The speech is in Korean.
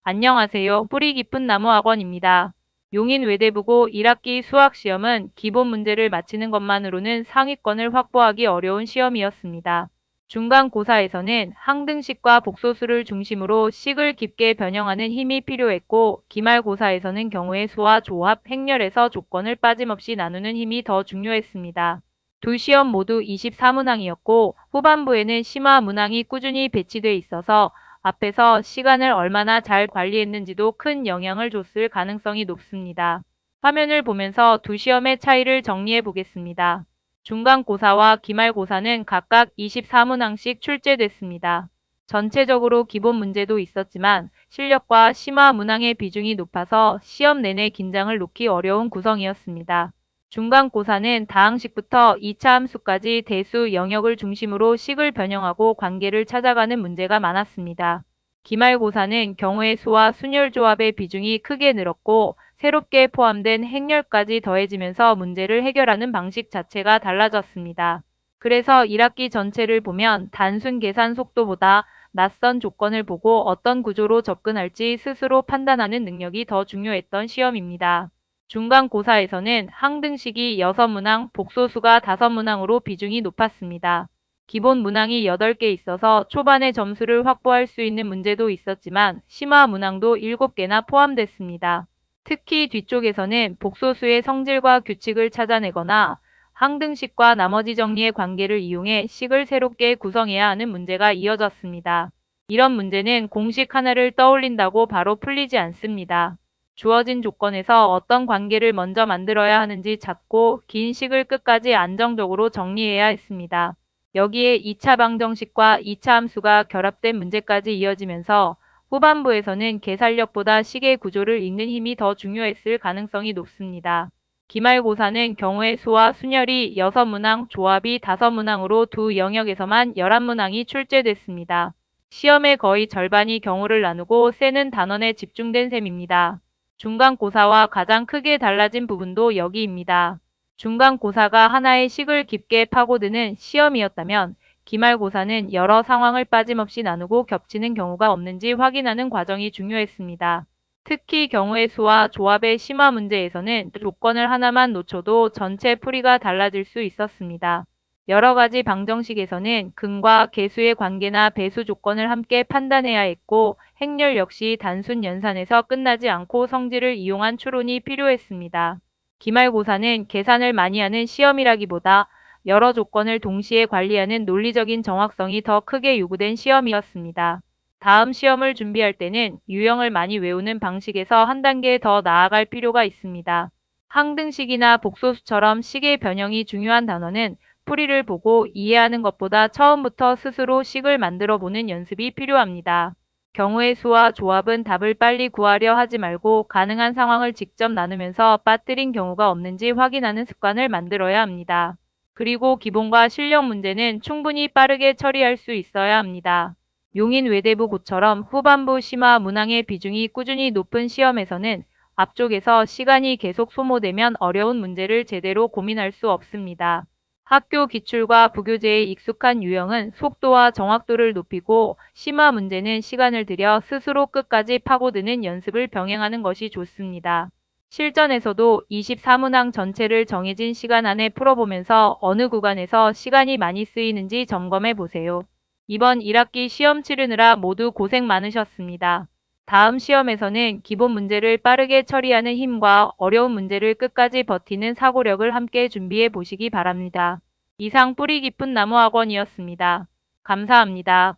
안녕하세요. 뿌리 깊은 나무 학원입니다. 용인 외대부고 1학기 수학시험은 기본 문제를 맞히는 것만으로는 상위권을 확보하기 어려운 시험이었습니다. 중간고사에서는 항등식과 복소수를 중심으로 식을 깊게 변형하는 힘이 필요했고, 기말고사에서는 경우의 수와 조합, 행렬에서 조건을 빠짐없이 나누는 힘이 더 중요했습니다. 두 시험 모두 24문항이었고 후반부에는 심화 문항이 꾸준히 배치돼 있어서 앞에서 시간을 얼마나 잘 관리했는지도 큰 영향을 줬을 가능성이 높습니다. 화면을 보면서 두 시험의 차이를 정리해 보겠습니다. 중간고사와 기말고사는 각각 24문항씩 출제됐습니다. 전체적으로 기본 문제도 있었지만 실력과 심화 문항의 비중이 높아서 시험 내내 긴장을 놓기 어려운 구성이었습니다. 중간고사는 다항식부터 2차 함수까지 대수 영역을 중심으로 식을 변형하고 관계를 찾아가는 문제가 많았습니다. 기말고사는 경우의 수와 순열 조합의 비중이 크게 늘었고 새롭게 포함된 행렬까지 더해지면서 문제를 해결하는 방식 자체가 달라졌습니다. 그래서 1학기 전체를 보면 단순 계산 속도보다 낯선 조건을 보고 어떤 구조로 접근할지 스스로 판단하는 능력이 더 중요했던 시험입니다. 중간고사에서는 항등식이 6문항, 복소수가 5문항으로 비중이 높았습니다. 기본 문항이 8개 있어서 초반에 점수를 확보할 수 있는 문제도 있었지만 심화 문항도 7개나 포함됐습니다. 특히 뒤쪽에서는 복소수의 성질과 규칙을 찾아내거나 항등식과 나머지 정리의 관계를 이용해 식을 새롭게 구성해야 하는 문제가 이어졌습니다. 이런 문제는 공식 하나를 떠올린다고 바로 풀리지 않습니다. 주어진 조건에서 어떤 관계를 먼저 만들어야 하는지 찾고 긴 식을 끝까지 안정적으로 정리해야 했습니다. 여기에 2차 방정식과 2차 함수가 결합된 문제까지 이어지면서 후반부에서는 계산력보다 식의 구조를 읽는 힘이 더 중요했을 가능성이 높습니다. 기말고사는 경우의 수와 순열이 6문항, 조합이 5문항으로 두 영역에서만 11문항이 출제됐습니다. 시험의 거의 절반이 경우를 나누고 세는 단원에 집중된 셈입니다. 중간고사와 가장 크게 달라진 부분도 여기입니다. 중간고사가 하나의 식을 깊게 파고드는 시험이었다면 기말고사는 여러 상황을 빠짐없이 나누고 겹치는 경우가 없는지 확인하는 과정이 중요했습니다. 특히 경우의 수와 조합의 심화 문제에서는 조건을 하나만 놓쳐도 전체 풀이가 달라질 수 있었습니다. 여러 가지 방정식에서는 근과 계수의 관계나 배수 조건을 함께 판단해야 했고 행렬 역시 단순 연산에서 끝나지 않고 성질을 이용한 추론이 필요했습니다. 기말고사는 계산을 많이 하는 시험이라기보다 여러 조건을 동시에 관리하는 논리적인 정확성이 더 크게 요구된 시험이었습니다. 다음 시험을 준비할 때는 유형을 많이 외우는 방식에서 한 단계 더 나아갈 필요가 있습니다. 항등식이나 복소수처럼 식의 변형이 중요한 단어는 풀이를 보고 이해하는 것보다 처음부터 스스로 식을 만들어 보는 연습이 필요합니다. 경우의 수와 조합은 답을 빨리 구하려 하지 말고 가능한 상황을 직접 나누면서 빠뜨린 경우가 없는지 확인하는 습관을 만들어야 합니다. 그리고 기본과 실력 문제는 충분히 빠르게 처리할 수 있어야 합니다. 용인 외대부고처럼 후반부 심화 문항의 비중이 꾸준히 높은 시험에서는 앞쪽에서 시간이 계속 소모되면 어려운 문제를 제대로 고민할 수 없습니다. 학교 기출과 부교재에 익숙한 유형은 속도와 정확도를 높이고 심화 문제는 시간을 들여 스스로 끝까지 파고드는 연습을 병행하는 것이 좋습니다. 실전에서도 24문항 전체를 정해진 시간 안에 풀어보면서 어느 구간에서 시간이 많이 쓰이는지 점검해 보세요. 이번 1학기 시험 치르느라 모두 고생 많으셨습니다. 다음 시험에서는 기본 문제를 빠르게 처리하는 힘과 어려운 문제를 끝까지 버티는 사고력을 함께 준비해 보시기 바랍니다. 이상 뿌리 깊은 나무 학원이었습니다. 감사합니다.